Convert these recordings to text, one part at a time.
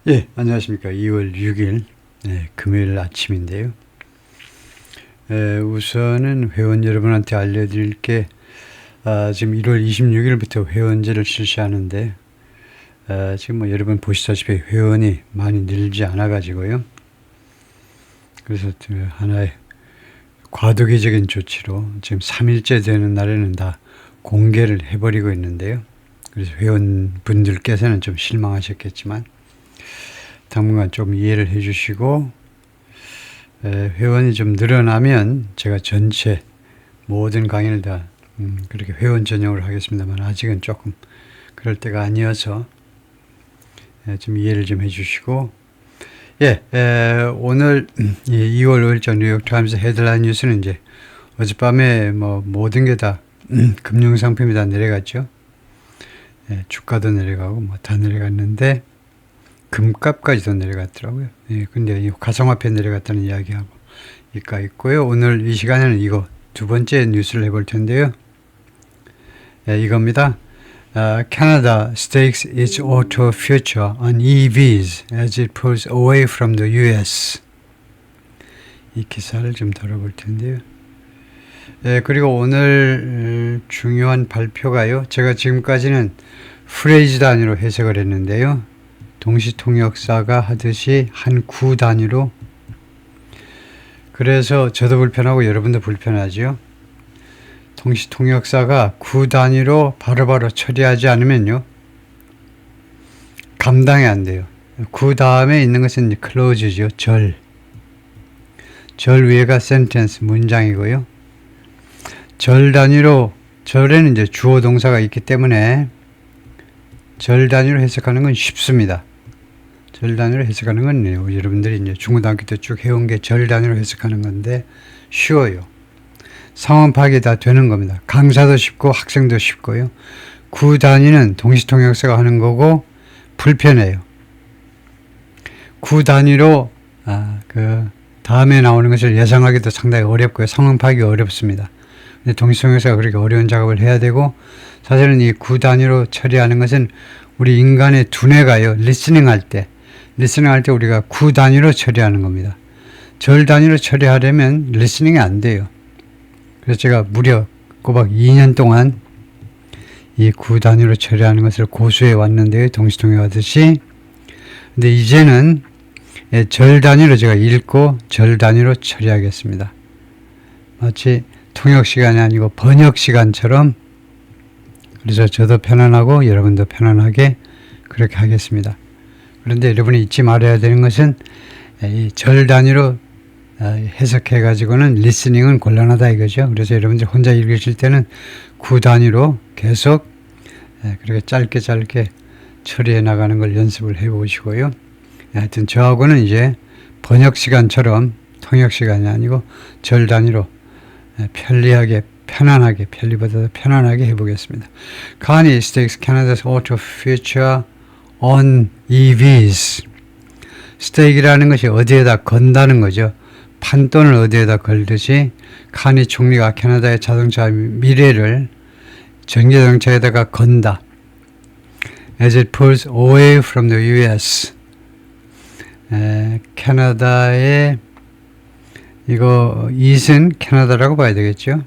예, 안녕하십니까. 2월 6일 금요일 아침인데요. 우선은 회원 여러분한테 알려드릴 게 지금 1월 26일부터 회원제를 실시하는데 지금 뭐 여러분 보시다시피 회원이 많이 늘지 않아 가지고요. 그래서 하나의 과도기적인 조치로 지금 3일째 되는 날에는 다 공개를 해버리고 있는데요. 그래서 회원분들께서는 좀 실망하셨겠지만 당분간 좀 이해를 해주시고 회원이 좀 늘어나면 제가 전체 모든 강의를 다 그렇게 회원 전용으로 하겠습니다만 아직은 조금 그럴 때가 아니어서 좀 이해를 좀 해주시고 오늘 2월 5일자 뉴욕타임스 헤드라인 뉴스는 이제 어젯밤에 뭐 모든 게 다 금융상품이 다 내려갔죠. 주가도 내려가고 뭐 다 내려갔는데 금값까지도 내려갔더라고요. 근데 이 가상화폐 내려갔다는 이야기하고 이가 있고요. 오늘 이 시간에는 이거 두 번째 뉴스를 해볼 텐데요. 이겁니다. Canada stakes its auto future on EVs as it pulls away from the US. 이 기사를 좀 다뤄볼 텐데요. 그리고 오늘 중요한 발표가요. 제가 지금까지는 프레이즈 단위로 해석을 했는데요. 동시통역사가 하듯이 한 구 단위로. 그래서 저도 불편하고 여러분도 불편하죠. 동시통역사가 구 단위로 바로바로 처리하지 않으면요. 감당이 안 돼요. 구 다음에 있는 것은 클로즈죠. 절 위에가 sentence 문장이고요. 절 단위로, 절에는 이제 주어 동사가 있기 때문에 절 단위로 해석하는 건 쉽습니다. 절 단위로 해석하는 건 여러분들이 이제 중고등학교 때 쭉 해온 게 절 단위로 해석하는 건데 쉬워요. 상황 파악이 다 되는 겁니다. 강사도 쉽고 학생도 쉽고요. 구 단위는 동시통역사가 하는 거고 불편해요. 구 단위로 그 다음에 나오는 것을 예상하기도 상당히 어렵고요. 상황 파악이 어렵습니다. 근데 동시통역사가 그렇게 어려운 작업을 해야 되고 사실은 이 구 단위로 처리하는 것은 우리 인간의 두뇌가요. 리스닝 할 때 우리가 구 단위로 처리하는 겁니다. 절 단위로 처리하려면 리스닝이 안 돼요. 그래서 제가 무려 꼬박 2년 동안 이 구 단위로 처리하는 것을 고수해 왔는데요. 동시통역 하듯이. 근데 이제는 절 단위로 제가 읽고 절 단위로 처리하겠습니다. 마치 통역 시간이 아니고 번역 시간처럼. 그래서 저도 편안하고 여러분도 편안하게 그렇게 하겠습니다. 그런데 여러분이 잊지 말아야 되는 것은 이 절 단위로 해석해 가지고는 리스닝은 곤란하다 이거죠. 그래서 여러분들 혼자 읽으실 때는 구 단위로 계속 그렇게 짧게 처리해 나가는 걸 연습을 해 보시고요. 하여튼 저하고는 이제 번역 시간처럼 통역 시간이 아니고 절 단위로 편리하게 편안하게, 편리보다 편안하게 해보겠습니다. Kanye stakes Canada's auto future on EVs. 스테이크라는 것이 어디에다 건다는 거죠. 판돈을 어디에다 걸듯이 카니 총리가 캐나다의 자동차 미래를 전기자동차에다가 건다. As it pulls away from the US. 캐나다의 이거 it은 캐나다라고 봐야 되겠죠.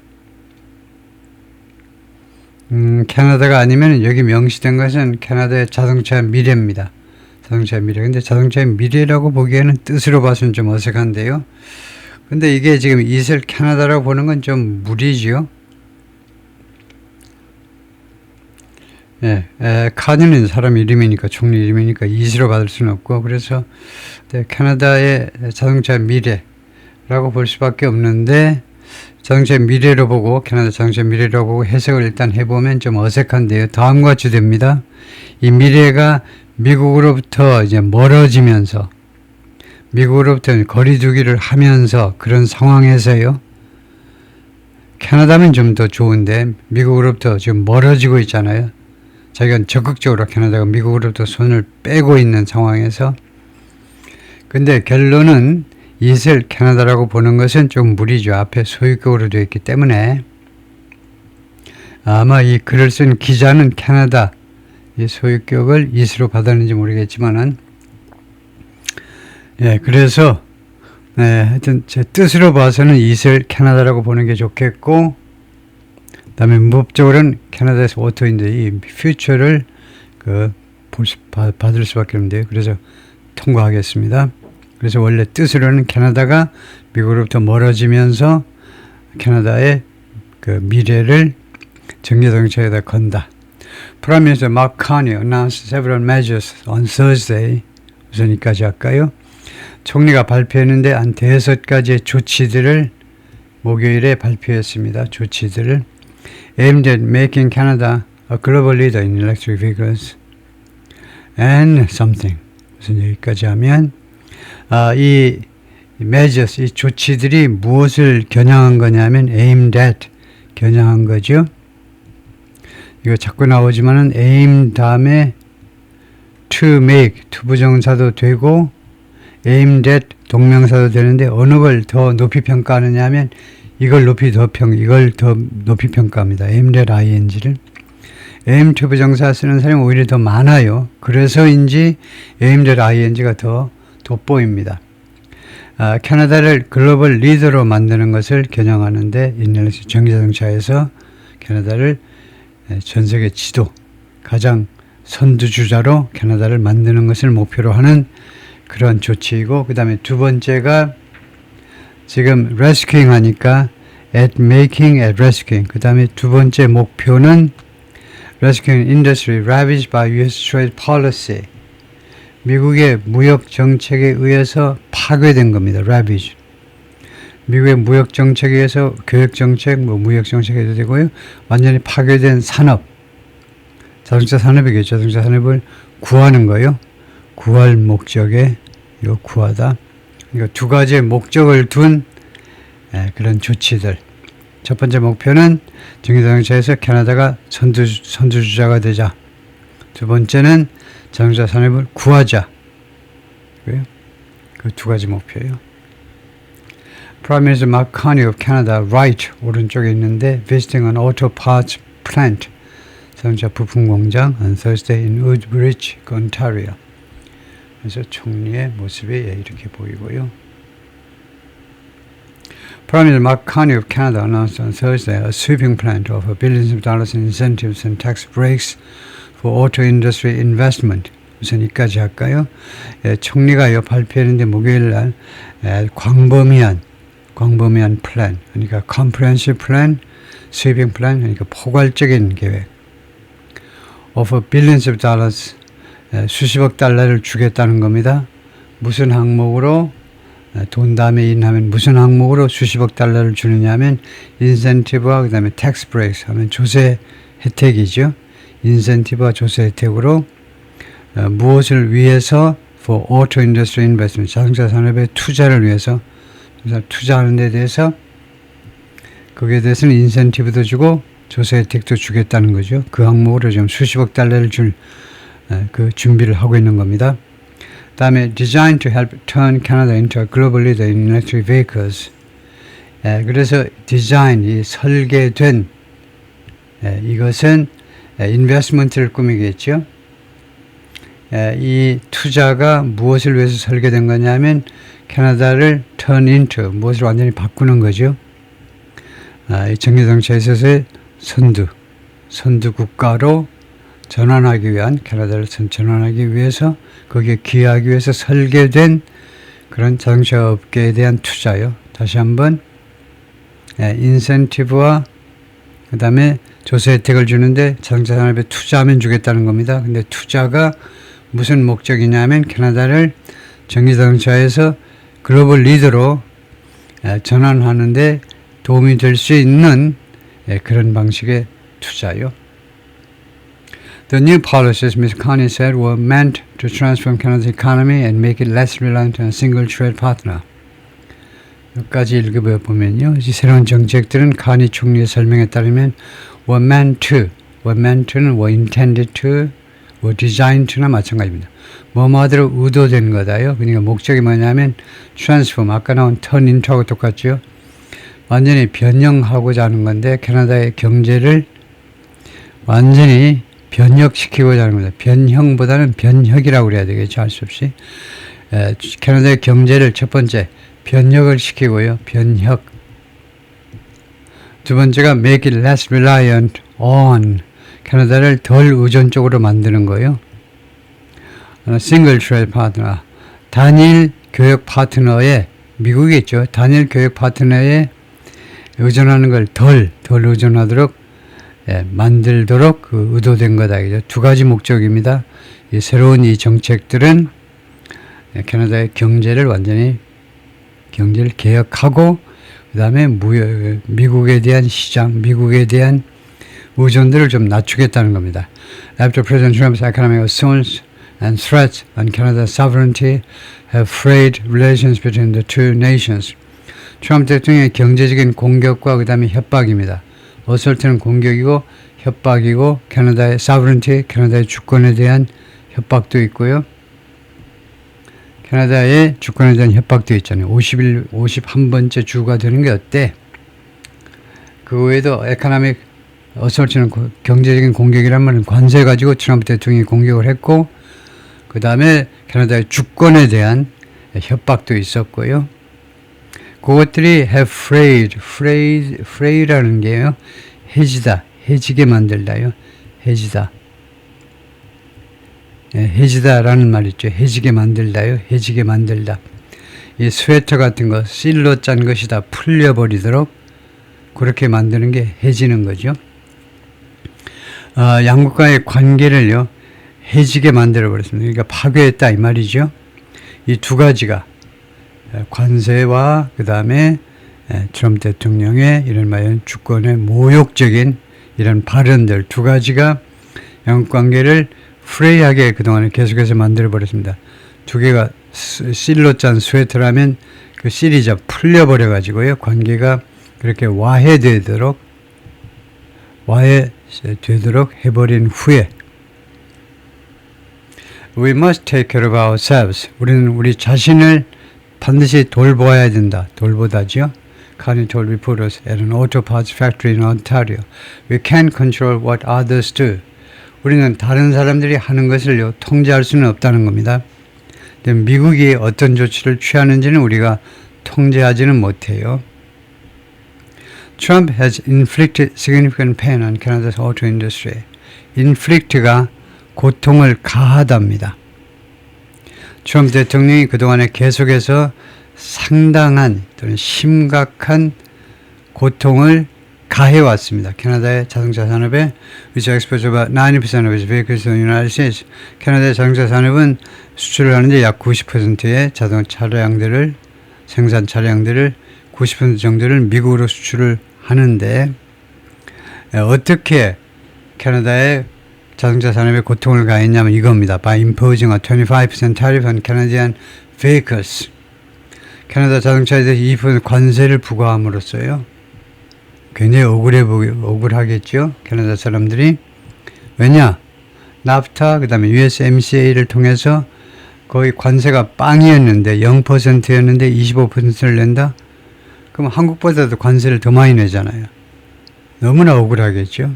캐나다가 아니면 여기 명시된 것은 캐나다의 자동차 미래입니다. 자동차 미래. 근데 자동차의 미래라고 보기에는 뜻으로 봐서는 좀 어색한데요. 근데 이게 지금 it을 캐나다라고 보는 건 좀 무리지요. 카니는 사람 이름이니까, 총리 이름이니까 it으로 받을 수는 없고, 그래서 캐나다의 자동차 미래라고 볼 수밖에 없는데, 자동차 미래로 보고 캐나다 자동차 미래로 보고 해석을 일단 해보면 좀 어색한데요. 다음과 주됩니다. 이 미래가 미국으로부터 이제 멀어지면서 미국으로부터 거리두기를 하면서 그런 상황에서요. 캐나다면 좀 더 좋은데 미국으로부터 지금 멀어지고 있잖아요. 자기가 적극적으로 캐나다가 미국으로부터 손을 빼고 있는 상황에서 근데 결론은 it을 캐나다라고 보는 것은 좀 무리죠. 앞에 소유격으로 되어 있기 때문에 아마 이 글을 쓴 기자는 캐나다 이 소유격을 it으로 받았는지 모르겠지만은 예, 그래서 하여튼 제 뜻으로 봐서는 이슬 캐나다라고 보는 게 좋겠고, 그다음에 문법적으로는 캐나다에서 오토인데 이 퓨처를 받을 수밖에 없는데요. 그래서 통과하겠습니다. 그래서 원래 뜻으로는 캐나다가 미국으로부터 멀어지면서 캐나다의 그 미래를 전기자동차에다 건다. Prime Minister Mark Carney announced several measures on Thursday. 우선 여기까지 할까요? 총리가 발표했는데 한 5가지의 조치들을 목요일에 발표했습니다. 조치들을 aimed at making Canada a global leader in electric vehicles and something. 우선 여기까지 하면 이 measures, 이 조치들이 무엇을 겨냥한 거냐면 aimed at, 겨냥한 거죠. 이거 자꾸 나오지만은 aim 다음에 to make, 투부정사도 되고 aimed at 동명사도 되는데 어느 걸 더 높이 평가하느냐 하면 이걸 더 높이 평가합니다. aimed at ing를. aim 투부정사 쓰는 사람이 오히려 더 많아요. 그래서인지 aimed at ing가 더 돋보입니다. 캐나다를 글로벌 리더로 만드는 것을 겨냥하는데 전기자동차에서 캐나다를 전 세계 지도, 가장 선두주자로 캐나다를 만드는 것을 목표로 하는 그런 조치이고, 그 다음에 두 번째가 지금 rescuing 하니까 at making, at rescuing. 그 다음에 두 번째 목표는 rescuing industry ravaged by U.S. trade policy. 미국의 무역 정책에 의해서 파괴된 겁니다. ravage. 미국의 무역 정책에 의해서 교육 정책, 무역 정책에도 되고요. 완전히 파괴된 산업, 자동차 산업이겠죠. 자동차 산업을 구하는 거요. 구할 목적에 구하다. 그러니까 두 가지의 목적을 둔 그런 조치들. 첫 번째 목표는 전기자동차에서 캐나다가 선두주자가 되자. 두 번째는 자동차 산업을 구하자. 그 두 가지 목표예요. Prime Minister Mark Carney of Canada, right, 오른쪽에 있는데 visiting an auto parts plant, 자동차 부품 공장 on Thursday in Woodbridge, Ontario. 그래서 총리의 모습이 이렇게 보이고요. Prime Minister Mark Carney of Canada announced on Thursday a sweeping plan to offer billions of dollars in incentives and tax breaks for auto industry investment. 우선 이까지 할까요? 총리가 발표했는데 목요일 날 광범위한 플랜, 그러니까 comprehensive plan, sweeping plan, 그러니까 포괄적인 계획. offer billions of dollars, 수십억 달러를 주겠다는 겁니다. 무슨 항목으로, 돈 다음에 인하면 무슨 항목으로 수십억 달러를 주느냐 하면 인센티브와 그 다음에 tax breaks 하면 조세 혜택이죠. 인센티브와 조세 혜택으로 무엇을 위해서 for auto industry investment, 자동차 산업의 투자를 위해서, 투자하는 데 대해서 거기에 대해서는 인센티브도 주고 조세 혜택도 주겠다는 거죠. 그 항목으로 지금 수십억 달러를 줄 그 준비를 하고 있는 겁니다. 다음에 designed to help turn Canada into a global leader in electric vehicles. 그래서 디자인, 이 설계된 이것은 인베스트먼트를 꾸미겠죠. 이 투자가 무엇을 위해서 설계된 거냐면 캐나다를 turn into, 무엇을 완전히 바꾸는 거죠. 이 전기자동차에 있어서의 선두 국가로 전환하기 위한, 캐나다를 전환하기 위해서, 거기에 기여하기 위해서 설계된 그런 자동차 업계에 대한 투자요. 다시 한번 인센티브와 그 다음에 조세 혜택을 주는데 자동차 산업에 투자하면 주겠다는 겁니다. 근데 투자가 무슨 목적이냐면 캐나다를 전기자동차에서 글로벌 리더로 전환하는데 도움이 될 수 있는 그런 방식의 투자요. The new policies, Ms. Carney said, were meant to transform Canada's economy and make it less reliant on a single trade partner. 여기까지 읽어보면요. 이 새로운 정책들은 카니 총리의 설명에 따르면 were meant to는 were intended to, were designed to나 마찬가지입니다. 뭐뭐하도록 의도된 거다요. 그러니까 목적이 뭐냐면 transform, 아까 나온 turn into하고 똑같죠. 완전히 변형하고자 하는 건데 캐나다의 경제를 완전히 변혁시키고자 하는 겁니다. 변형보다는 변혁이라고 그래야 되겠죠. 할 수 없이. 캐나다의 경제를 첫 번째 변혁을 시키고요. 변혁. 두 번째가 make it less reliant on. 캐나다를 덜 의존적으로 만드는 거예요. single trade partner. 단일 교역 파트너에 미국이겠죠. 단일 교역 파트너에 의존하는 걸 덜 의존하도록 만들도록 그 의도된 거다. 두 가지 목적입니다. 이 새로운 이 정책들은 캐나다의 경제를 완전히 경제를 개혁하고 그 다음에 미국에 대한 시장, 미국에 대한 의존들을 좀 낮추겠다는 겁니다. After President Trump's economic assaults and threats on Canada's sovereignty have frayed relations between the two nations. 트럼프 대통령의 경제적인 공격과 그 다음에 협박입니다. 어설트는 공격이고 협박이고 캐나다의 sovereignty, 캐나다의 주권에 대한 협박도 있고요. 캐나다의 주권에 대한 협박도 있잖아요. 51번째 주가 되는 게 어때? 그 외에도 에코노믹 어설트는 경제적인 공격이란 말은 관세 가지고 트럼프 대통령이 공격을 했고 그 다음에 캐나다의 주권에 대한 협박도 있었고요. 그것들이 have fray라는 게요. 해지다, 해지게 만들다요. 해지다. 해지다라는 말 있죠. 해지게 만들다요. 해지게 만들다. 이 스웨터 같은 거 실로 짠 것이 다 풀려버리도록 그렇게 만드는 게 해지는 거죠. 양국과의 관계를요. 해지게 만들어버렸습니다. 그러니까 파괴했다 이 말이죠. 이 두 가지가 관세와 그 다음에 트럼프 대통령의 이런 말 주권의 모욕적인 이런 발언들 두 가지가 양국 관계를 프레이하게 그동안에 계속해서 만들어버렸습니다. 두 개가 실로 짠 스웨터라면 그 실이 좀 풀려버려가지고요. 관계가 그렇게 와해되도록 해버린 후에 We must take care of ourselves. 우리는 우리 자신을 반드시 돌보아야 된다. 돌보다죠. Connie told reporters at an auto parts factory in Ontario. We can't control what others do. 우리는 다른 사람들이 하는 것을 통제할 수는 없다는 겁니다. 미국이 어떤 조치를 취하는지는 우리가 통제하지는 못해요. Trump has inflicted significant pain on Canada's auto industry. inflict가 고통을 가하답니다. 트럼프 대통령이 그동안에 계속해서 상당한 또는 심각한 고통을 가해왔습니다. 캐나다의 자동차 산업에 which exports about 90% of its vehicles to the United States. 캐나다의 자동차 산업은 수출을 하는데 약 90%의 자동차 차량들을 생산 차량들을 90% 정도를 미국으로 수출을 하는데 어떻게 캐나다의 자동차 산업에 고통을 가했냐면 이겁니다. By imposing a 25% tariff on Canadian vehicles. 캐나다 자동차에 대해서 2% 관세를 부과함으로써요. 굉장히 억울하겠죠. 캐나다 사람들이. 왜냐? 나프타 그 다음에 USMCA를 통해서 거의 관세가 빵이었는데 0%였는데 25%를 낸다? 그럼 한국보다도 관세를 더 많이 내잖아요. 너무나 억울하겠죠.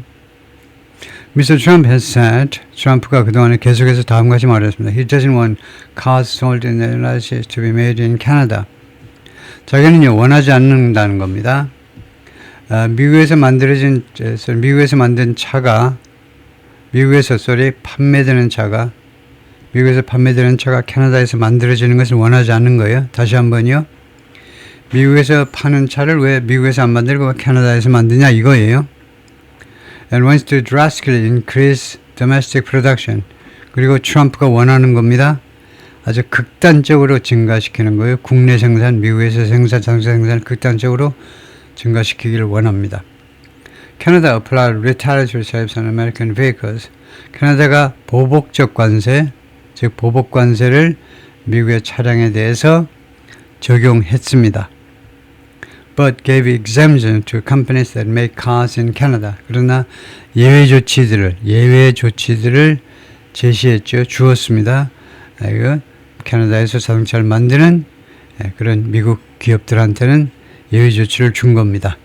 Mr. Trump has said, 트럼프가 그동안에 계속해서 다음과 같이 말했습니다. He doesn't want cars sold in the United States to be made in Canada. 자기는요, 원하지 않는다는 겁니다. 미국에서 만든 차가 미국에서 판매되는 차가 캐나다에서 만들어지는 것을 원하지 않는 거예요. 다시 한번요. 미국에서 파는 차를 왜 미국에서 안 만들고 캐나다에서 만드냐 이거예요. And wants to drastically increase domestic production. 그리고 트럼프가 원하는 겁니다. 아주 극단적으로 증가시키는 거예요. 국내 생산, 미국에서 자동차 생산을 극단적으로 증가시키기를 원합니다. Canada applied retaliatory tariffs on American vehicles. 캐나다가 보복적 관세, 즉 보복 관세를 미국의 차량에 대해서 적용했습니다. But gave exemption to companies that make cars in Canada. 그러나 예외 조치들을 제시했죠. 주었습니다. 캐나다에서 자동차를 만드는 그런 미국 기업들한테는 예외 조치를 준 겁니다.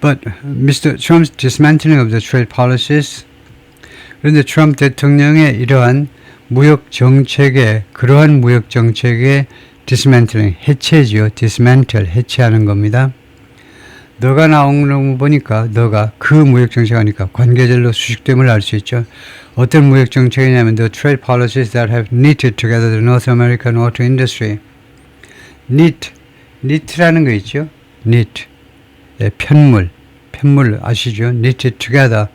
But Mr. Trump's dismantling of the trade policies. 그런데 트럼프 대통령의 이러한 무역 정책의 그러한 무역 정책의 dismantling 해체지요. dismantle 해체하는 겁니다. 너가 나오는 거 보니까 너가 그 무역 정책하니까 관계절로 수식됨을 알 수 있죠. 어떤 무역 정책이냐면 the trade policies that have knitted together the North American auto industry. knit라는 거 있죠. knit 편물 아시죠? knitted together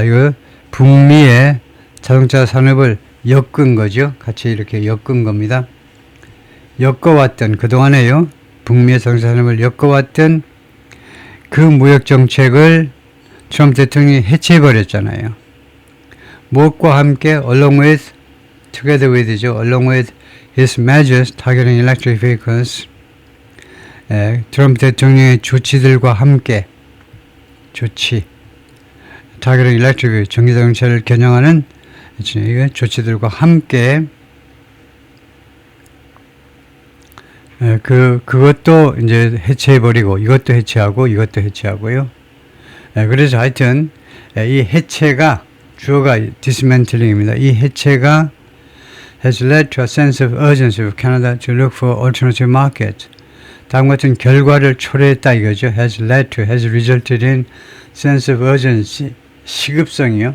이거 북미의 자동차 산업을 엮은 거죠. 같이 이렇게 엮은 겁니다. 엮어왔던 그동안에요. 북미의 자동차 산업을 엮어왔던 그 무역 정책을 트럼프 대통령이 해체해버렸잖아요. 무엇과 함께 along with, together with죠. along with his measures targeting electric vehicles. 트럼프 대통령의 조치들과 함께 targeting electric vehicle, 전기자동차를 겨냥하는 조치들과 함께 그것도 이제 해체해버리고 이것도 해체하고요. 그래서 하여튼 이 해체가 주어가 dismantling입니다. 이 해체가 has led to a sense of urgency of Canada to look for alternative markets. 다음 같은 결과를 초래했다 이거죠. has resulted in sense of urgency. 시급성이요.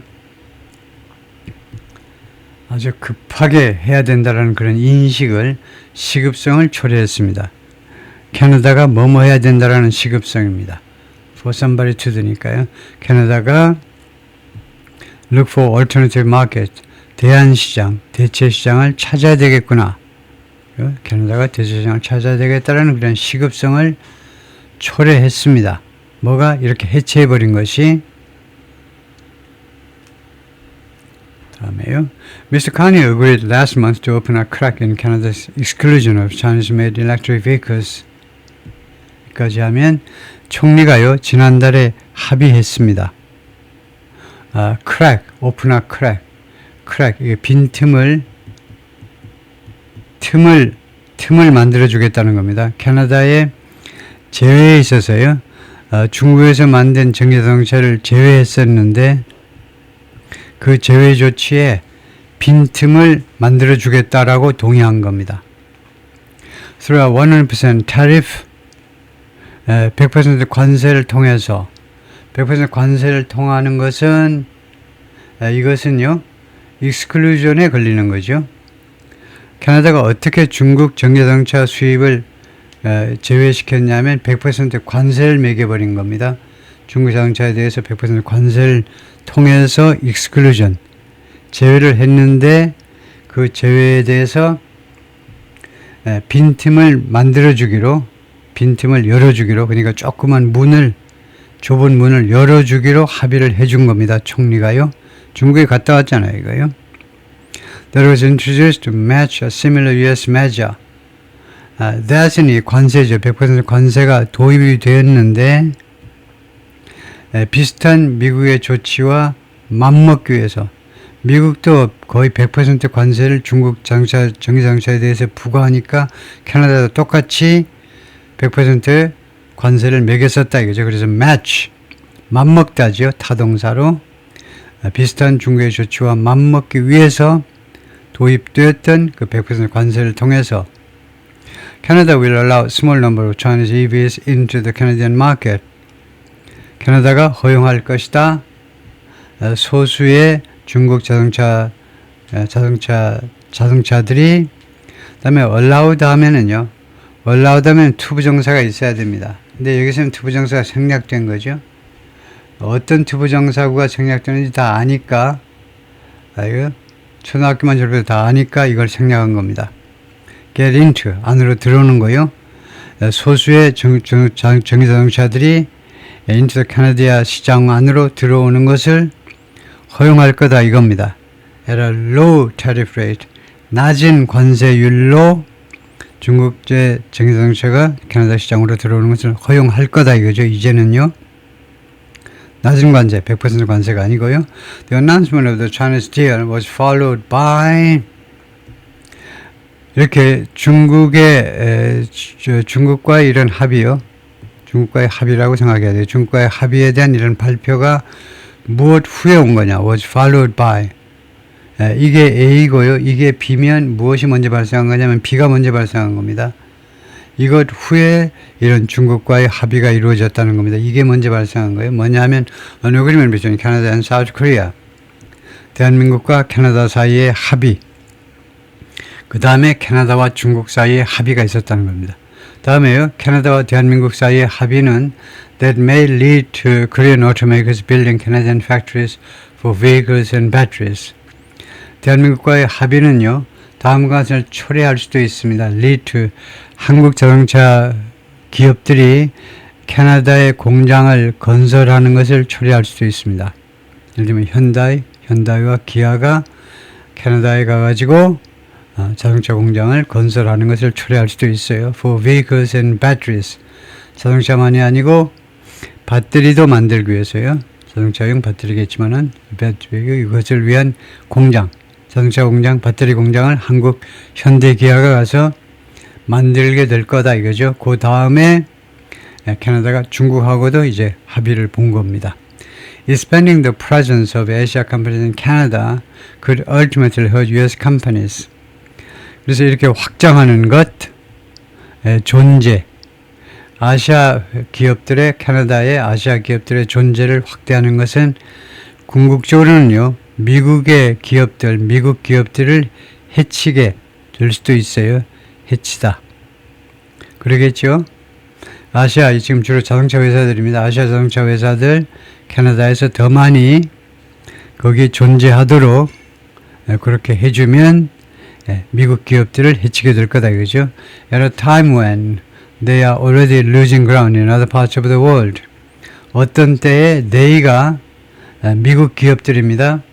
아주 급하게 해야 된다는 그런 인식을 시급성을 초래했습니다. 캐나다가 뭐뭐 해야 된다는 시급성입니다. For somebody to do니까요. 캐나다가 look for alternative market, 대안시장, 대체시장을 찾아야 되겠구나. 캐나다가 대체시장을 찾아야 되겠다는 그런 시급성을 초래했습니다. 뭐가 이렇게 해체해버린 것이 다음에요. Mr. Carney agreed last month to open a crack in Canada's exclusion of Chinese-made electric vehicles. 여기까지 하면 총리가요 지난달에 합의했습니다. crack, open a crack, 이게 빈 틈을 만들어주겠다는 겁니다. 캐나다의 제외에 있어서요. 중국에서 만든 전기자동차를 제외했었는데 그 제외 조치에 빈틈을 만들어주겠다라고 동의한 겁니다. Through a 100% tariff, 100% 관세를 통해서 100% 관세를 통하는 것은 이것은요. 익스클루전에 걸리는 거죠. 캐나다가 어떻게 중국 전기자동차 수입을 제외시켰냐면 100% 관세를 매겨버린 겁니다. 중국 자동차에 대해서 100% 관세를 통해서 익스클루전 제외를 했는데 그 제외에 대해서 빈틈을 만들어주기로 빈틈을 열어주기로 그러니까 조그만 좁은 문을 열어주기로 합의를 해준 겁니다. 총리가요. 중국에 갔다 왔잖아요. 이거요. That was introduced to match a similar U.S. measure. that은 이 관세죠. 100% 관세가 도입이 되었는데 비슷한 미국의 조치와 맞먹기 위해서 미국도 거의 100% 관세를 중국 전기자동차에 대해서 부과하니까 캐나다도 똑같이 100% 관세를 매겼었다 이거죠. 그래서 match, 맞먹다죠. 타동사로 비슷한 중국의 조치와 맞먹기 위해서 도입되었던 그 100% 관세를 통해서 Canada will allow small number of Chinese EVs into the Canadian market. 캐나다가 허용할 것이다. 소수의 중국 자동차들이 그다음에 allowed 하면은요. allowed 하면 투부정사가 있어야 됩니다. 근데 여기서는 투부정사가 생략된 거죠. 어떤 투부정사구가 생략되는지 다 아니까 이거 초등학교만 졸업해도 다 아니까 이걸 생략한 겁니다. get into 안으로 들어오는 거요. 소수의 전기자동차들이 into the Canada 시장 안으로 들어오는 것을 허용할 거다 이겁니다. at a low tariff rate 낮은 관세율로 중국제 전기자동차가 캐나다 시장으로 들어오는 것을 허용할 거다 이거죠. 이제는요. 낮은 관세, 100% 관세가 아니고요. The announcement of the Chinese deal was followed by 이렇게 중국과의 이런 합의요. 중국과의 합의라고 생각해야 돼요. 중국과의 합의에 대한 이런 발표가 무엇 후에 온 거냐. was followed by 이게 A고요. 이게 B면 무엇이 먼저 발생한 거냐면 B가 먼저 발생한 겁니다. 이것 후에 이런 중국과의 합의가 이루어졌다는 겁니다. 이게 먼저 발생한 거예요. 뭐냐면 An agreement between Canada and South Korea. 대한민국과 캐나다 사이의 합의. 그 다음에 캐나다와 중국 사이의 합의가 있었다는 겁니다. 다음에요. 캐나다와 대한민국 사이의 합의는 that may lead to Korean automakers building Canadian factories for vehicles and batteries. 대한민국과의 합의는요. 다음과 같을 초래할 수도 있습니다. lead to 한국 자동차 기업들이 캐나다의 공장을 건설하는 것을 초래할 수도 있습니다. 예를 들면 현다이와 기아가 캐나다에 가가지고 자동차 공장을 건설하는 것을 초래할 수도 있어요. For vehicles and batteries. 자동차만이 아니고 배터리도 만들기 위해서요. 자동차용 배터리겠지만은 이것을 위한 공장, 자동차 공장, 배터리 공장을 한국 현대 기아가 가서 만들게 될 거다 이거죠. 그 다음에 캐나다가 중국하고도 이제 합의를 본 겁니다. Expanding the presence of Asia companies in Canada could ultimately hurt U.S. companies. 그래서 이렇게 확장하는 것, 존재, 아시아 기업들의, 캐나다의 아시아 기업들의 존재를 확대하는 것은 궁극적으로는요, 미국의 기업들, 미국 기업들을 해치게 될 수도 있어요. 해치다. 그러겠죠? 아시아, 지금 주로 자동차 회사들입니다. 아시아 자동차 회사들, 캐나다에서 더 많이 거기에 존재하도록 그렇게 해주면 미국 기업들을 해치게 될 거다 이거죠. At a time when they are already losing ground in other parts of the world. 어떤 때에 they가 미국 기업들입니다.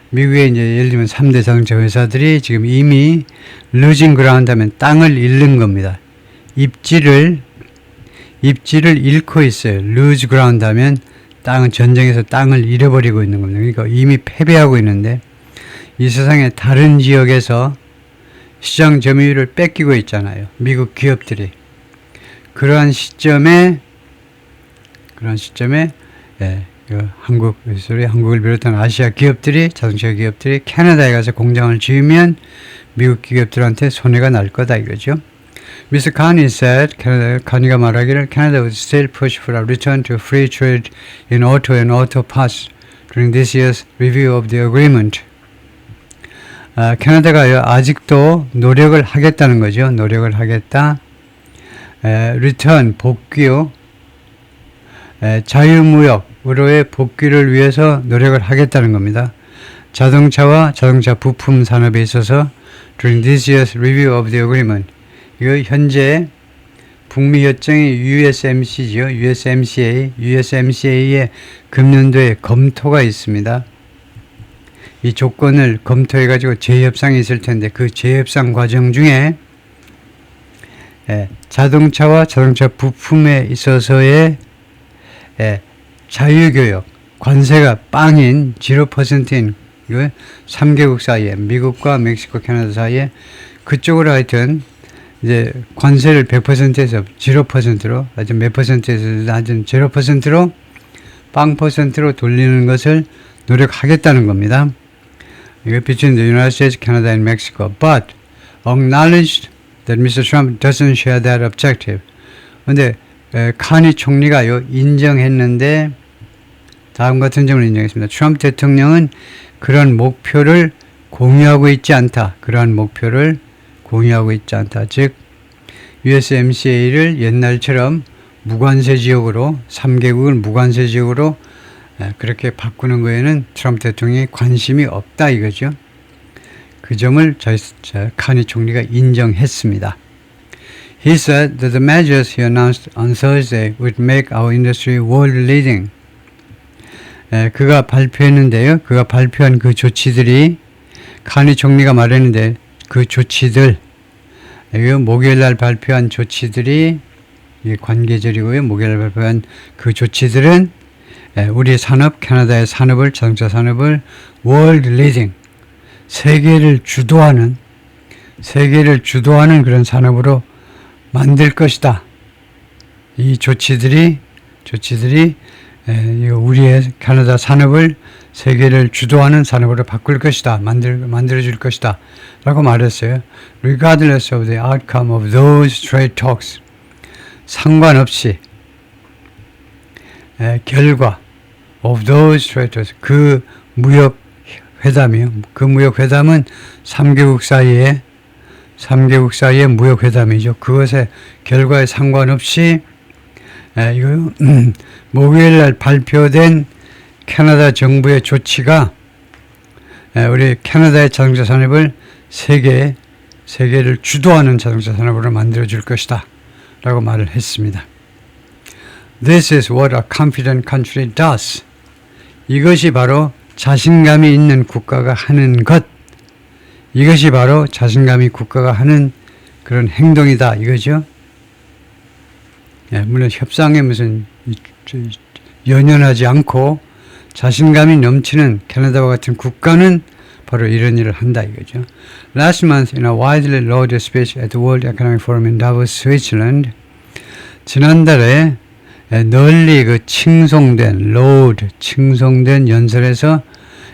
미국의 이제 예를 들면 3대 자동차 회사들이 지금 이미 losing ground 하면 땅을 잃는 겁니다. 입지를 잃고 있어요. lose ground 하면 땅은 전쟁에서 땅을 잃어버리고 있는 겁니다. 그러니까 이미 패배하고 있는데 이 세상의 다른 지역에서 시장 점유율을 뺏기고 있잖아요. 미국 기업들이. 그러한 시점에 한국을 비롯한 아시아 기업들이, 자동차 기업들이 캐나다에 가서 공장을 지으면 미국 기업들한테 손해가 날 거다 이거죠. Mr. Carney said, 카니가 말하기를 Canada would still push for a return to free trade in auto and auto parts during this year's review of the agreement. 캐나다가 아직도 노력을 하겠다는 거죠. 노력을 하겠다. return, 복귀요. 자유무역으로의 복귀를 위해서 노력을 하겠다는 겁니다. 자동차와 자동차 부품 산업에 있어서 during this year's review of the agreement. 이거 현재 북미 협정이 USMC죠. USMCA의 금년도에 검토가 있습니다. 이 조건을 검토해가지고 재협상이 있을 텐데 그 재협상 과정 중에 자동차와 자동차 부품에 있어서의 자유교역, 관세가 빵인 0%인 3개국 사이에, 미국과 멕시코, 캐나다 사이에 그쪽으로 하여튼 이제 관세를 100%에서 0%로, 아주 몇 %에서 아주 0%로, 빵 %로 돌리는 것을 노력하겠다는 겁니다. 이거 between the United States, Canada and Mexico, but acknowledged that Mr. Trump doesn't share that objective. 근데 카니 총리가요 인정했는데 다음 같은 점을 인정했습니다. 트럼프 대통령은 그런 목표를 공유하고 있지 않다. 그러한 목표를 공유하고 있지 않다. 즉 USMCA를 옛날처럼 무관세 지역으로 3개국을 무관세 지역으로 그렇게 바꾸는 거에는 트럼프 대통령이 관심이 없다 이거죠. 그 점을 카니 총리가 인정했습니다. He said that the measures he announced on Thursday would make our industry world leading. 그가 발표했는데요. 그가 발표한 그 조치들이 카니 총리가 말했는데 그 조치들 목요일날 발표한 조치들이 관계절이고요. 목요일날 발표한 그 조치들은 우리 산업, 캐나다의 산업을, 자동차 산업을 world leading, 세계를 주도하는 그런 산업으로 만들 것이다. 이 조치들이 우리의 캐나다 산업을 세계를 주도하는 산업으로 바꿀 것이다. 만들어줄 것이다. 라고 말했어요. Regardless of the outcome of those trade talks. 상관없이 결과 of those trade talks. 그 무역 회담이요. 그 무역 회담은 3개국 사이의 무역 회담이죠. 그것의 결과에 상관없이 이거 목요일 날 발표된 캐나다 정부의 조치가 우리 캐나다의 자동차 산업을 세계를 주도하는 자동차 산업으로 만들어줄 것이다. 라고 말을 했습니다. This is what a confident country does. 이것이 바로 자신감이 있는 국가가 하는 것. 이것이 바로 자신감이 국가가 하는 그런 행동이다. 이거죠. 물론 협상에 무슨 연연하지 않고 자신감이 넘치는 캐나다와 같은 국가는 바로 이런 일을 한다 이거죠. Last month in a widely lauded speech at the World Economic Forum in Davos, Switzerland, 지난달에 널리 칭송된 연설에서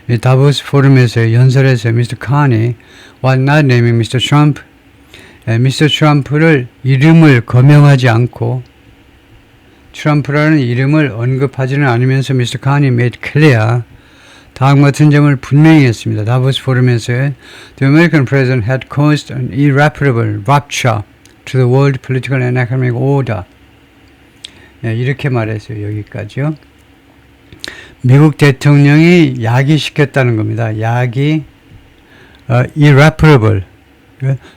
이 다보스 포럼에서 연설에서 미스터 카니 while not naming Mr. Trump, 미스터 트럼프를 이름을 거명하지 않고 트럼프라는 이름을 언급하지는 않으면서 미스터 카니 made clear 다음 같은 점을 분명히 했습니다. 다보스 포럼에서 The American president had caused an irreparable rupture to the world political and economic order. 이렇게 말했어요. 여기까지요. 미국 대통령이 야기시켰다는 겁니다. irreparable,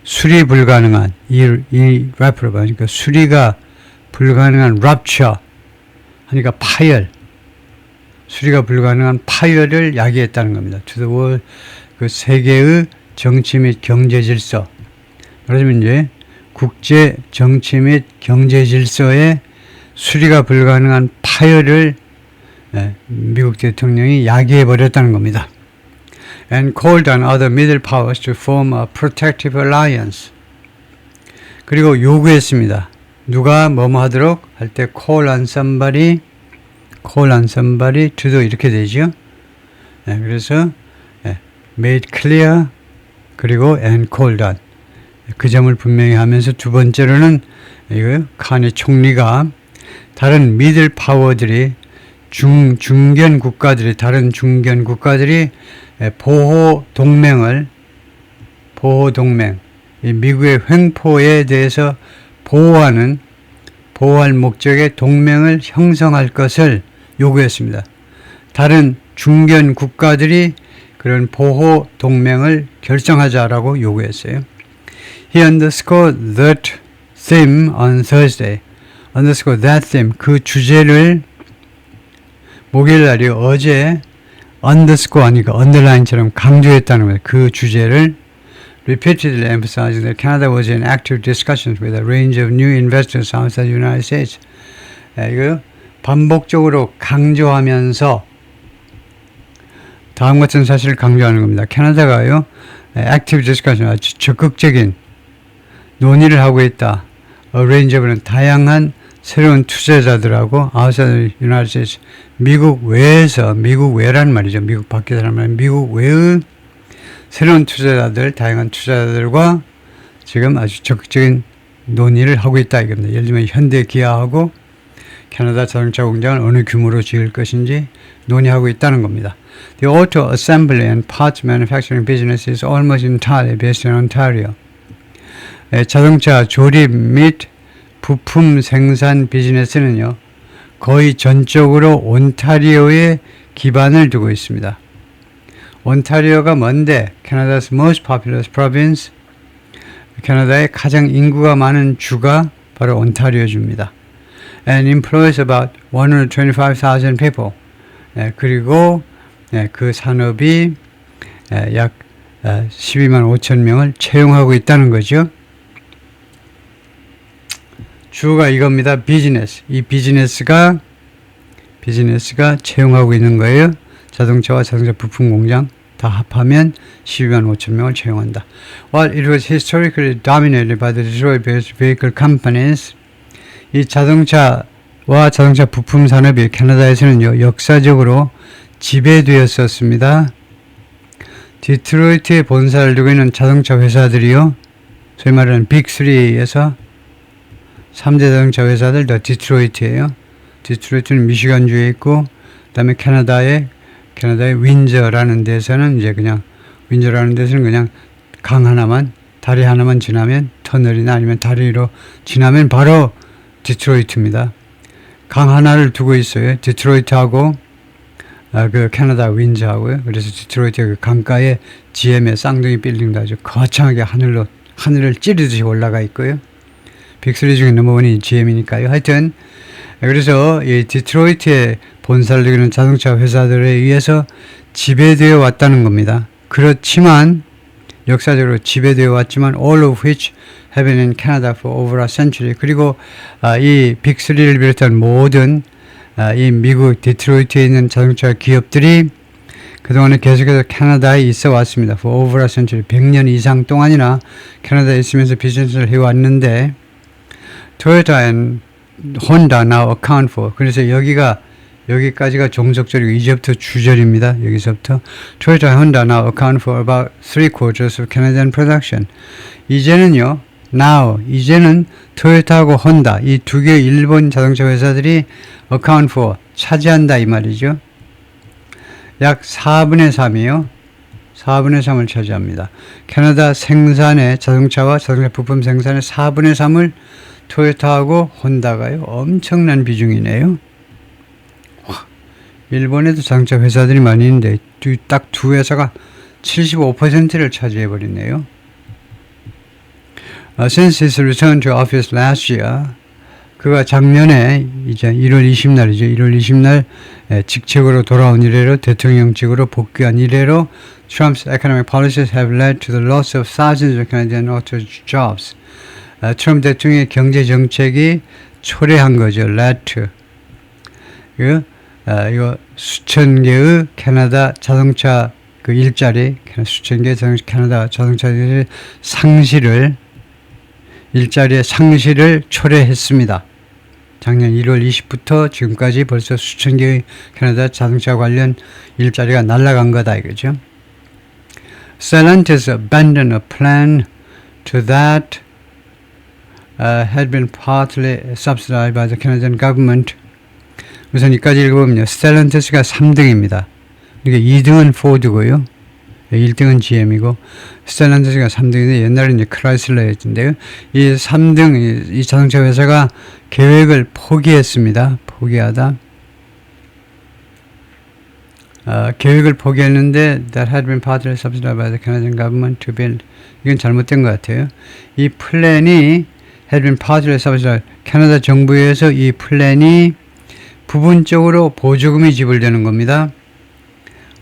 수리 불가능한, irreparable, 그러니까 수리가 불가능한 rupture, 그러니까 수리가 불가능한 파열을 야기했다는 겁니다. To the world, 그 세계의 정치 및 경제 질서. 그러면 이제 국제 정치 및 경제 질서에 수리가 불가능한 파열을 미국 대통령이 야기해 버렸다는 겁니다. And called on other middle powers to form a protective alliance. 그리고 요구했습니다. 누가 뭐뭐 하도록 할 때 call on somebody to do 이렇게 되죠. 그래서 made clear 그리고 and called on 그 점을 분명히 하면서 두 번째로는 이거 카니 총리가 다른 미들 파워들이 다른 중견 국가들이 보호 동맹, 이 미국의 횡포에 대해서 보호할 목적의 동맹을 형성할 것을 요구했습니다. 다른 중견 국가들이 그런 보호 동맹을 결성하자라고 요구했어요. He underscored that theme on Thursday. underscore that theme, 그 주제를 목요일 날이 어제 underscore 아니까 underline처럼 강조했다는 거예요. 그 주제를 repeatedly emphasizing that Canada was in active discussions with a range of new investors outside the United States. 이거 반복적으로 강조하면서 다음 같은 사실을 강조하는 겁니다. 캐나다가요, active discussion, 아주 적극적인 논의를 하고 있다. A range of는 다양한 새로운 투자자들하고 outside the United States, 미국 외라는 말이죠. 미국 밖에서라는 말, 미국 외의 새로운 투자자들, 다양한 투자자들과 지금 아주 적극적인 논의를 하고 있다 이겁니다. 예를 들면 현대 기아하고 캐나다 자동차 공장을 어느 규모로 지을 것인지 논의하고 있다는 겁니다. The auto assembly and parts manufacturing business is almost entirely based in Ontario. 자동차 조립 및 부품 생산 비즈니스는요, 거의 전적으로 온타리오에 기반을 두고 있습니다. 온타리오가 뭔데? Canada's most populous province. 캐나다의 가장 인구가 많은 주가 바로 온타리오주입니다. And employs about 125,000 people. 그리고 그 산업이 약 12만 5천 명을 채용하고 있다는 거죠. 주가 이겁니다. 비즈니스. 이 비즈니스가 채용하고 있는 거예요. 자동차와 자동차 부품 공장 다 합하면 12만 5천 명을 채용한다. While it was historically dominated by the Detroit-based vehicle companies, 이 자동차와 자동차 부품 산업이 캐나다에서는요, 역사적으로 지배되었었습니다. 디트로이트에 본사를 두고 있는 자동차 회사들이요. 소위 말하는 빅3에서 3대 자동차 회사들 다 디트로이트예요. 디트로이트는 미시간주에 있고, 그 다음에 캐나다의 윈저라는 데서는 이제 그냥, 윈저라는 데서는 그냥 강 하나만, 다리 하나만 지나면, 터널이나 아니면 다리로 지나면 바로 디트로이트입니다. 강 하나를 두고 있어요. 디트로이트하고, 그 캐나다 윈저하고요. 그래서 디트로이트 그 강가에 GM의 쌍둥이 빌딩도 아주 거창하게 하늘을 찌르듯이 올라가 있고요. 빅3 중에 넘버원이 GM이니까요. 하여튼, 그래서 이 디트로이트에 본사를 두고 있는 자동차 회사들에 의해서 지배되어 왔다는 겁니다. 그렇지만, 역사적으로 지배되어 왔지만, all of which have been in Canada for over a century. 그리고 이 빅3를 비롯한 모든 이 미국 디트로이트에 있는 자동차 기업들이 그동안에 계속해서 캐나다에 있어 왔습니다. For over a century. 100년 이상 동안이나 캐나다에 있으면서 비즈니스를 해왔는데, Toyota and Honda now account for. 그래서 여기까지가 종속절이고 이제부터 주절입니다. 여기서부터 Toyota, Honda now account for about 3/4 of Canadian production. 이제는 토요타하고 혼다 이 두 개의 일본 자동차 회사들이 account for 차지한다 이 말이죠. 약 4분의 3이요. 4분의 3을 차지합니다. 캐나다 생산의 자동차 부품 생산의 4분의 3을 토요타하고 혼다가요. 엄청난 비중이네요. 일본에도 자동차 회사들이 많이 있는데 딱 두 회사가 75%를 차지해버리네요. Since his return to office last year, 그가 작년에 이제 1월 20날이죠. 1월 20날 직책으로 돌아온 이래로 대통령직으로 복귀한 이래로 Trump's economic policies have led to the loss of thousands of Canadian auto jobs. 트럼프 대통령의 경제 정책이 초래한 거죠. led to. 이거 수천 개의 캐나다 자동차 그 일자리, 수천 개의 캐나다 자동차들의 일자리의 상실을 초래했습니다. 작년 1월 20부터 지금까지 벌써 수천 개의 캐나다 자동차 관련 일자리가 날아간 거다 이거죠. Stellantis abandoned a plan to that had been partly subsidized by the Canadian government. 우선 이까지 읽어보면요. 스텔란티스가 3등입니다. 그러니까 2등은 포드고요. 1등은 GM이고 스텔란티스가 3등인데 옛날에 이제 크라이슬러였는데요. 이 3등 이 자동차 회사가 계획을 포기했습니다. 계획을 포기했는데 that had been partly subsidized by the Canadian government to build. 이건 잘못된 것 같아요. 이 플랜이 had been partly subsidized. 캐나다 정부에서 이 플랜이 부분적으로 보조금이 지불되는 겁니다.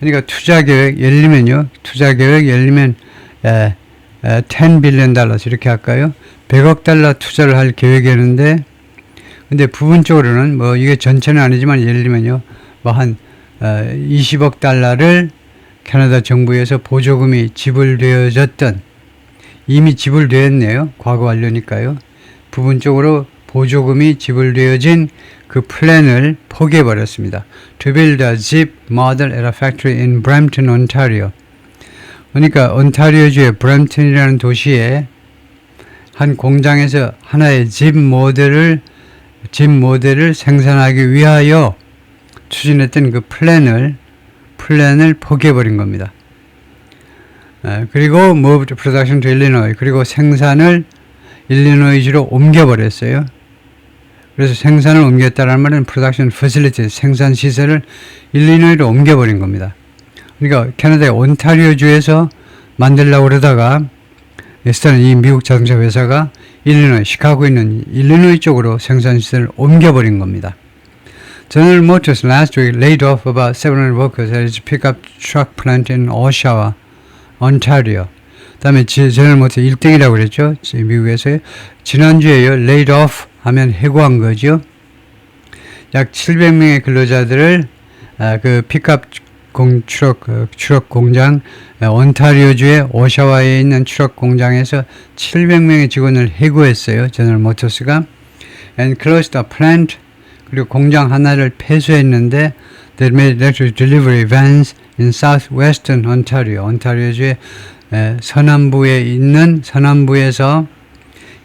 그러니까 투자 계획 예를 들면 10 빌리언 달러 이렇게 할까요? 100억 달러 투자를 할 계획이었는데 근데 부분적으로는 뭐 이게 전체는 아니지만 예를 들면요. 뭐 한 20억 달러를 캐나다 정부에서 보조금이 지불되어졌던 이미 지불되었네요. 과거 완료니까요. 부분적으로 보조금이 지불되어진 그 플랜을 포기해버렸습니다. To build a Jeep model at a factory in Brampton, Ontario. 그러니까 온타리오주의 브램튼이라는 도시에 한 공장에서 하나의 집 모델을 생산하기 위하여 추진했던 그 플랜을 포기해버린 겁니다. 그리고 moved production to Illinois. 그리고 생산을 일리노이주로 옮겨버렸어요. 그래서 생산을 옮겼다는 말은 production facility, 생산 시설을 일리노이로 옮겨버린 겁니다. 그러니까 캐나다의 온타리오주에서 만들려고 그러다가 이 미국 자동차 회사가 일리노이, 시카고에 있는 일리노이 쪽으로 생산 시설을 옮겨버린 겁니다. General Motors last week laid off about 700 workers at its pickup truck plant in Oshawa, Ontario. 다음에 제너럴 모터 1등이라고 그랬죠. 미국에서요. 지난주에요. laid off 하면 해고한 거죠. 약 700명의 근로자들을 그 픽업 트럭 공장 온타리오주의 오샤와에 있는 트럭 공장에서 700명의 직원을 해고했어요. 제너럴 모터스가 and closed a plant 그리고 공장 하나를 폐쇄했는데 that made electric delivery vans in southwestern Ontario. 온타리오주의 서남부에서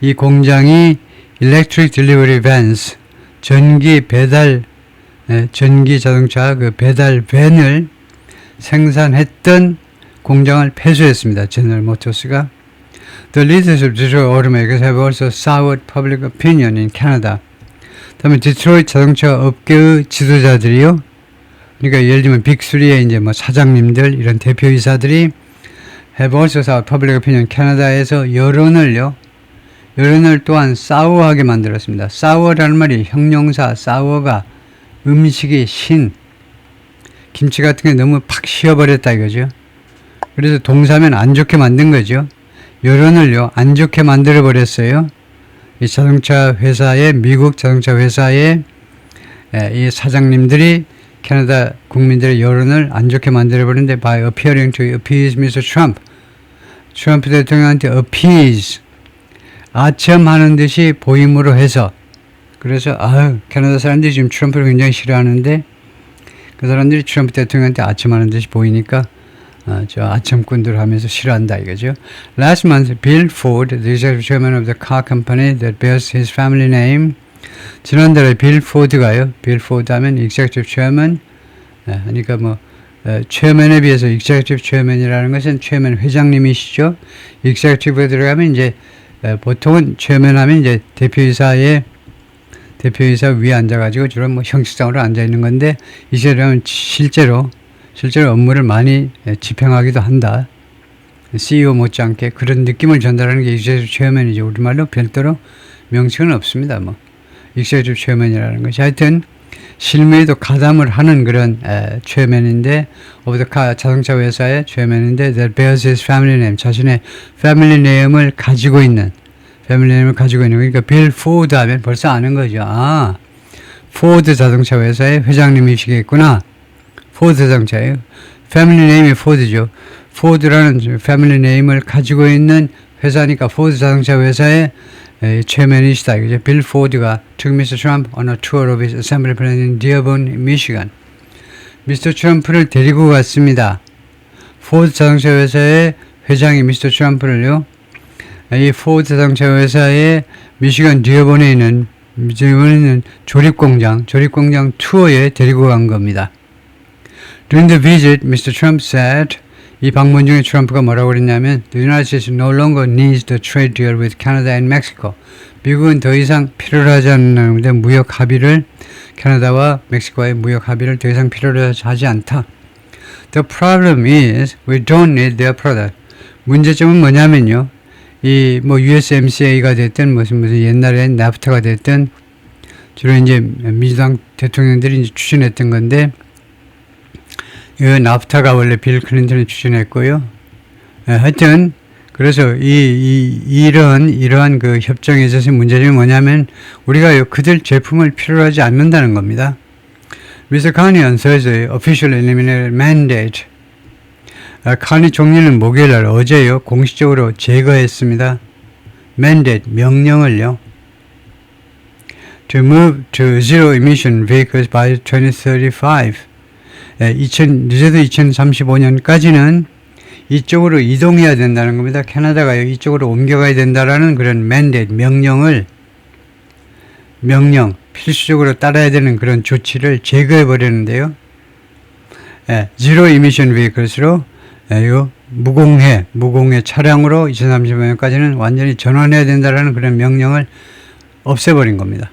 이 공장이 electric delivery vans, 전기 자동차 그 배달 밴을 생산했던 공장을 폐쇄했습니다. 제너럴 모터스가. The leaders of Detroit automakers have also soured public opinion in Canada. 다음에 디트로이트 자동차 업계의 지도자들이요. 그러니까 예를 들면 빅3의 이제 뭐 사장님들 이런 대표이사들이 have also soured public opinion 캐나다에서 여론을 또한 사워하게 만들었습니다. 사워라는 말이 형용사 사워가 음식이 김치 같은 게 너무 팍 쉬어버렸다 이거죠. 그래서 동사면 안 좋게 만든 거죠. 여론을 안 좋게 만들어 버렸어요. 이 자동차 회사의 미국 자동차 회사의 이 사장님들이 캐나다 국민들의 여론을 안 좋게 만들어 버렸는데 by appearing to appease Mr. Trump. 트럼프 대통령한테 appease 아첨하는 듯이 보임으로 해서 그래서 캐나다 사람들이 지금 트럼프를 굉장히 싫어하는데 그 사람들이 트럼프 대통령한테 아첨하는 듯이 보이니까 저 아첨꾼들 하면서 싫어한다 이거죠. Last month, Bill Ford, the executive chairman of the car company that bears his family name, 지난달에 빌 포드가요. 빌 포드 하면 executive chairman, 그러니까 뭐 chairman에 비해서 executive chairman이라는 것은 chairman 회장님이시죠. executive에 들어가면 이제 보통은 chairman 하면 이제 대표이사 위에 앉아가지고 주로 뭐 형식상으로 앉아 있는 건데 이 사람은 실제로 업무를 많이 집행하기도 한다. CEO 못지않게 그런 느낌을 전달하는 게 executive chairman이죠. 우리말로 별도로 명칭은 없습니다. 뭐 executive chairman이라는 것이 하여튼 실무에도 가담을 하는 그런 chairman인데 of the car 자동차 회사의 chairman인데 that bears his family name 자신의 family name을 가지고 있는 그러니까 빌 포드 하면 벌써 아는 거죠. 포드 자동차 회사의 회장님이시겠구나. 포드 자동차예요. 패밀리 네임이 포드죠. 포드라는 패밀리 네임을 가지고 있는 회사니까 포드 자동차 회사의 체면이시다. 이제 빌 포드가 took Mr. Trump on a tour of his assembly plant in Dearborn, Michigan. 미스터 트럼프를 데리고 갔습니다. 포드 자동차 회사의 회장이 미스터 트럼프를요. 이 포드 자동차 회사의 미시간 디어본에 있는 조립공장 투어에 데리고 간 겁니다. During the visit, Mr. Trump said, 이 방문 중에 트럼프가 뭐라고 그랬냐면 The United States no longer needs the trade deal with Canada and Mexico. 미국은 더 이상 필요로 하지 않는데 무역 합의를 캐나다와 멕시코와의 무역 합의를 더 이상 필요로 하지 않다. The problem is we don't need their product. 문제점은 뭐냐면요. 이 뭐 USMCA가 됐든 무슨 옛날엔 나프타가 됐든 주로 이제 민주당 대통령들이 이제 추진했던 건데 이 나프타가 원래 빌 클린턴이 추진했고요. 하여튼 그래서 이러한 그 협정에 있어서 문제점이 뭐냐면 우리가 그들 제품을 필요로 하지 않는다는 겁니다. Mr. Carney on Thursday officially eliminated mandate. 카니 총리는 목요일날 어제요 공식적으로 제거했습니다. mandate 명령을요. To move to zero emission vehicles by 2035. 늦어도 2035년까지는 이쪽으로 이동해야 된다는 겁니다. 캐나다가 이쪽으로 옮겨가야 된다라는 그런 mandate 명령 필수적으로 따라야 되는 그런 조치를 제거해 버렸는데요. zero emission vehicles로 무공해 차량으로 2035년까지는 완전히 전환해야 된다라는 그런 명령을 없애버린 겁니다.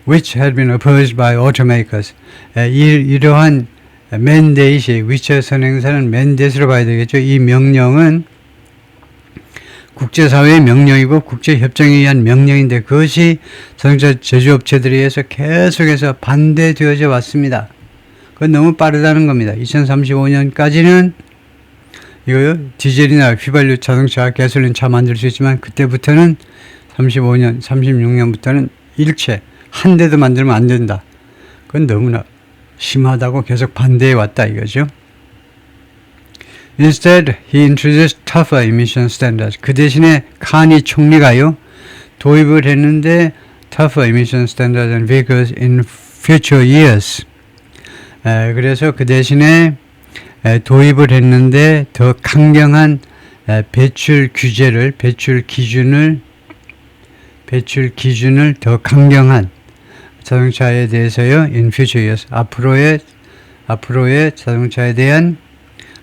Which had been opposed by automakers. 이러한 mandate이 위쳐 선행사는 mandate로 봐야 되겠죠. 이 명령은 국제사회의 명령이고 국제협정에 의한 명령인데 그것이 자동차 제조업체들에 의해서 계속해서 반대되어져 왔습니다. 그건 너무 빠르다는 겁니다. 2035년까지는 이거요 디젤이나 휘발유 자동차 가솔린 차 만들 수 있지만 그때부터는 36년부터는 일체 한 대도 만들면 안 된다. 그건 너무나 심하다고 계속 반대해 왔다 이거죠. Instead, he introduced tougher emission standards. 그 대신에 카니 총리가요 도입을 했는데 tougher emission standards and vehicles in future years. 그래서 그 대신에 도입을 했는데 더 강경한 배출 규제를, 배출 기준을 더 강경한 자동차에 대해서요, in future years, 앞으로의 자동차에 대한,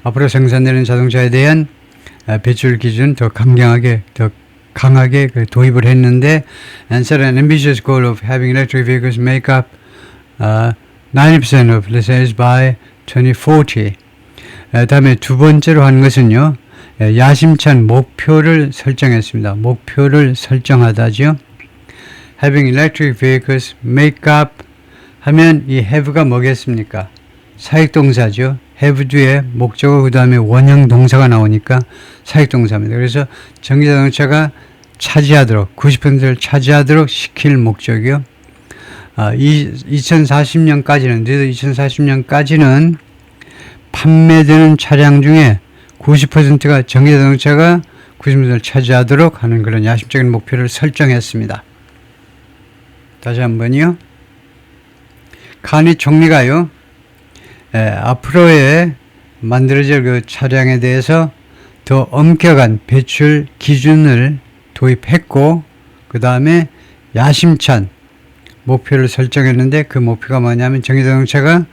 앞으로 생산되는 자동차에 대한 배출 기준 더 강하게 도입을 했는데, and set an ambitious goal of having electric vehicles make up 90% of the sales by 2040. 다음에 두 번째로 한 것은요, 야심찬 목표를 설정했습니다. 목표를 설정하다죠. Having electric vehicles make up 하면 이 have가 뭐겠습니까? 사역동사죠. have 뒤에 목적어 그 다음에 원형 동사가 나오니까 사역동사입니다. 그래서 전기자동차가 차지하도록 90%를 차지하도록 시킬 목적이요. 2040년까지는 2040년까지는 판매되는 차량 중에 90%가 전기자동차가 90%를 차지하도록 하는 그런 야심적인 목표를 설정했습니다. 다시 한번요. 카니 총리가요, 앞으로의 만들어질 그 차량에 대해서 더 엄격한 배출 기준을 도입했고, 그 다음에 야심찬 목표를 설정했는데, 그 목표가 뭐냐면 전기자동차가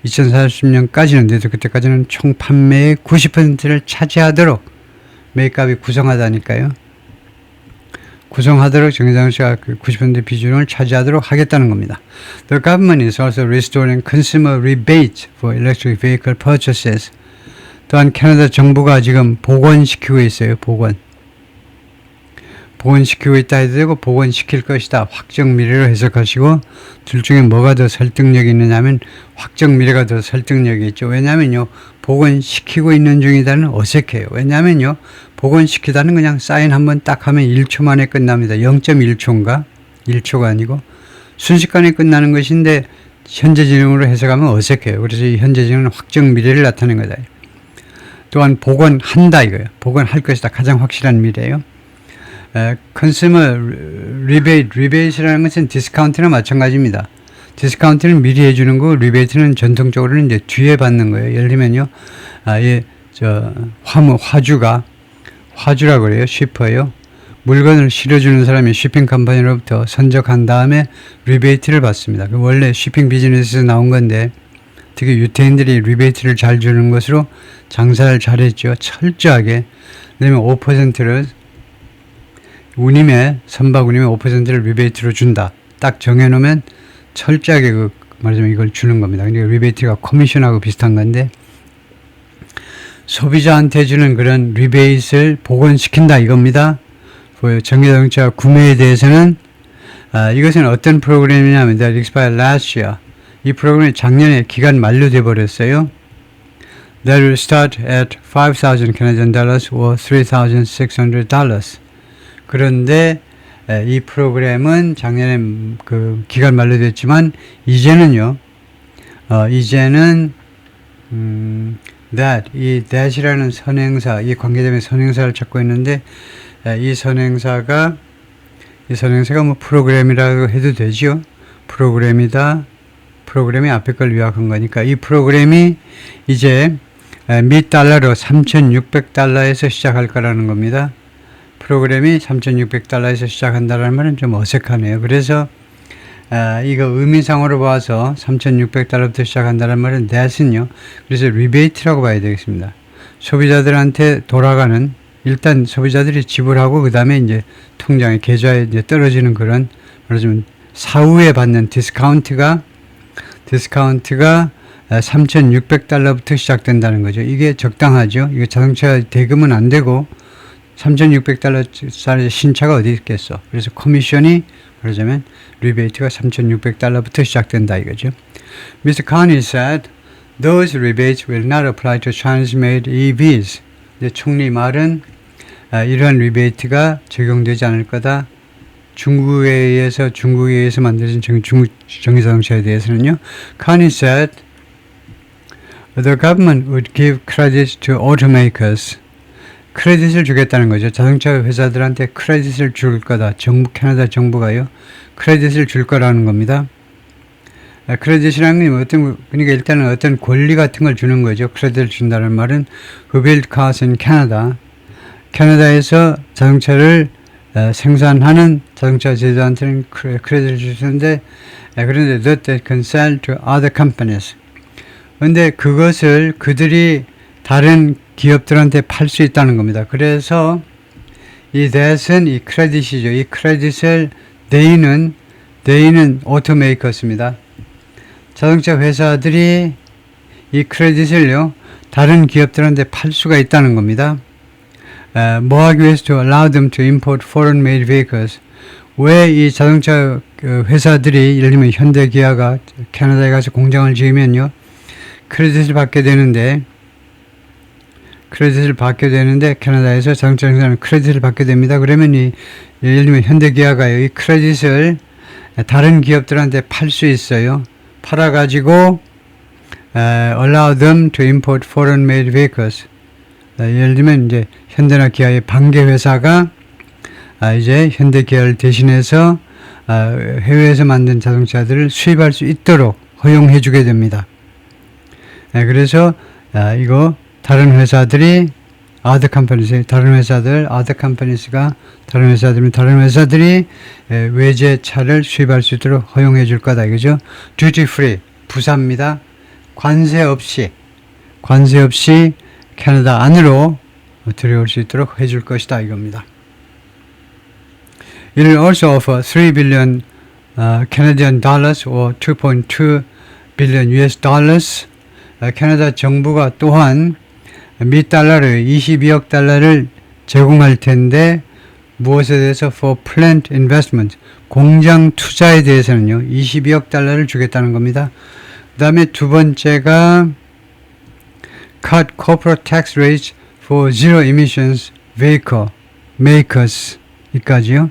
2040년까지는, 그때까지는 총 판매의 90%를 차지하도록 메이크업이 구성하다니까요. 구성하도록 전기자동차가 90% 비중을 차지하도록 하겠다는 겁니다. The government is also restoring consumer rebates for electric vehicle purchases. 또한 캐나다 정부가 지금 복원시키고 있어요. 복원시키고 있다 해도 되고 복원시킬 것이다. 확정 미래로 해석하시고, 둘 중에 뭐가 더 설득력이 있느냐 하면 확정 미래가 더 설득력이 있죠. 왜냐면요, 복원시키고 있는 중이다는 어색해요. 왜냐면요, 복원시키다는 그냥 사인 한번 딱 하면 1초 만에 끝납니다. 0.1초인가? 1초가 아니고 순식간에 끝나는 것인데 현재 진행으로 해석하면 어색해요. 그래서 이 현재 진행은 확정 미래를 나타내는 거다. 또한 복원한다 이거예요. 복원할 것이다. 가장 확실한 미래예요. 컨슈머 리베이트라는 것은 디스카운트나 마찬가지입니다. 디스카운트는 미리 해주는 거고, 리베이트는 전통적으로는 이제 뒤에 받는 거예요. 예를 들면요, 화주라고 그래요. 쉬퍼요. 물건을 실어주는 사람이 쉬핑 컴퍼니로부터 선적한 다음에 리베이트를 받습니다. 원래 쉬핑 비즈니스에서 나온 건데, 특히 유태인들이 리베이트를 잘 주는 것으로 장사를 잘했죠. 철저하게. 그다음에 5%를 선박 운임의 5%를 리베이트로 준다. 딱 정해놓으면 철저하게 말하자면 이걸 주는 겁니다. 그러니까 리베이트가 커미션하고 비슷한 건데, 소비자한테 주는 그런 리베이트를 복원시킨다 이겁니다. 전기자동차 구매에 대해서는 이것은 어떤 프로그램이냐면 that expired last year. 이 프로그램이 작년에 기간 만료돼 버렸어요. That will start at 5,000 Canadian dollars or $3,600. 그런데 이 프로그램은 작년에 그 기간 만료됐지만 이제는요, 이 that이라는 선행사, 이 관계되면 선행사를 찾고 있는데, 이 선행사가 뭐 프로그램이라고 해도 되죠. 프로그램이다. 프로그램이 앞에 걸 요약한 거니까 이 프로그램이 이제 미 달러로 3,600달러에서 시작할 거라는 겁니다. 프로그램이 3,600달러에서 시작한다는 말은 좀 어색하네요. 그래서 이거 의미상으로 봐서 3,600달러부터 시작한다는 말은 that은요. 그래서 리베이트라고 봐야 되겠습니다. 소비자들한테 돌아가는, 일단 소비자들이 지불하고 그 다음에 이제 통장에 계좌에 이제 떨어지는 그런, 말하자면 사후에 받는 디스카운트가 3,600달러부터 시작된다는 거죠. 이게 적당하죠. 이거 자동차 대금은 안 되고 3,600달러짜리 신차가 어디 있겠어. 그래서 커미션이 말하자면 리베이트가 3,600달러부터 시작된다 이거죠. Mr. Carney said those rebates will not apply to Chinese-made EVs. 총리 말은 이러한 리베이트가 적용되지 않을 거다. 중국에 의해서 만들어진 전기자동차에 대해서는요. Carney said the government would give credit to automakers. 크레딧을 주겠다는 거죠. 자동차 회사들한테 크레딧을 줄 거다. 캐나다 정부가요. 크레딧을 줄 거라는 겁니다. 크레딧이라는 건 그러니까 일단은 어떤 권리 같은 걸 주는 거죠. 크레딧을 준다는 말은 who build cars in Canada. 캐나다에서 자동차를 생산하는 자동차 제조한테는 크레딧을 주는데 그런데 that they can sell to other companies. 근데 그것을 그들이 다른 기업들한테 팔 수 있다는 겁니다. 그래서 이 that은 이 크레딧이죠. 이 크레딧을 they는 오토메이커스입니다. 자동차 회사들이 이 크레딧을요 다른 기업들한테 팔 수가 있다는 겁니다. 뭐 하기 위해서 to allow them to import foreign made vehicles. 왜 이 자동차 회사들이 예를 들면 현대기아가 캐나다에 가서 공장을 지으면요 크레딧을 받게 되는데 캐나다에서 자동차 회사는 크레딧을 받게 됩니다. 그러면 예를 들면 현대기아가요 이 크레딧을 다른 기업들한테 팔 수 있어요. 팔아가지고 allow them to import foreign made vehicles. 예를 들면 이제 현대나 기아의 반개 회사가 이제 현대 기아를 대신해서 해외에서 만든 자동차들을 수입할 수 있도록 허용해 주게 됩니다. 그래서 이거 다른 회사들이 other companies, 다른 회사들이 외제차를 수입할 수 있도록 허용해 줄 거다 이거죠. duty free 부사입니다. 관세 없이 캐나다 안으로 들여올 수 있도록 해줄 것이다 이겁니다. It will also offer 3 billion Canadian dollars or 2.2 billion US dollars. 캐나다 정부가 또한 미 달러로 22억 달러를 제공할 텐데 무엇에 대해서 for plant investment 공장 투자에 대해서는요 22억 달러를 주겠다는 겁니다. 그 다음에 두 번째가 cut corporate tax rates for zero emissions vehicle makers 이까지요.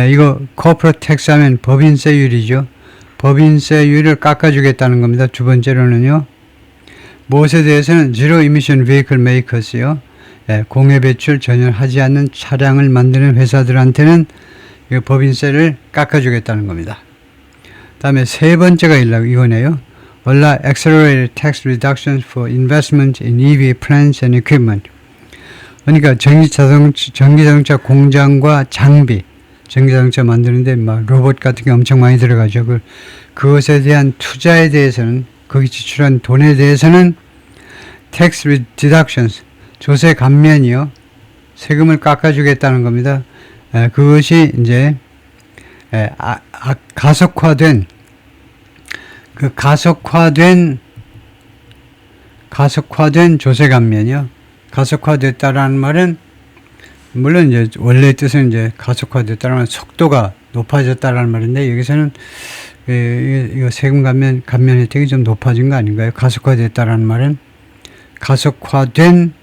이거 corporate tax 하면 법인세율이죠. 법인세율을 깎아주겠다는 겁니다. 두 번째로는요. 무엇에 대해서는 zero emission vehicle makers요. 공해 배출 전혀 하지 않는 차량을 만드는 회사들한테는 이 법인세를 깎아주겠다는 겁니다. 다음에 세 번째가 이거네요. allow accelerated tax reductions for investment in EV plants and equipment. 그러니까 전기자동차 공장과 장비, 전기자동차 만드는데 막 로봇 같은 게 엄청 많이 들어가죠. 그것에 대한 투자에 대해서는 거기 지출한 돈에 대해서는 tax deductions, 조세 감면이요. 세금을 깎아주겠다는 겁니다. 그것이 이제 가속화된 조세 감면이요. 가속화됐다라는 말은 물론 이제 원래 뜻은 이제 가속화됐다라는 속도가 높아졌다라는 말인데 여기서는 이거 세금 감면 혜택이 좀 높아진 거 아닌가요? 가속화됐다라는 말은 가속화된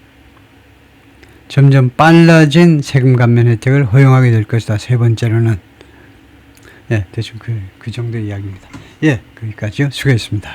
점점 빨라진 세금 감면 혜택을 허용하게 될 것이다. 세 번째로는 대충 그 정도의 이야기입니다. 거기까지요. 수고했습니다.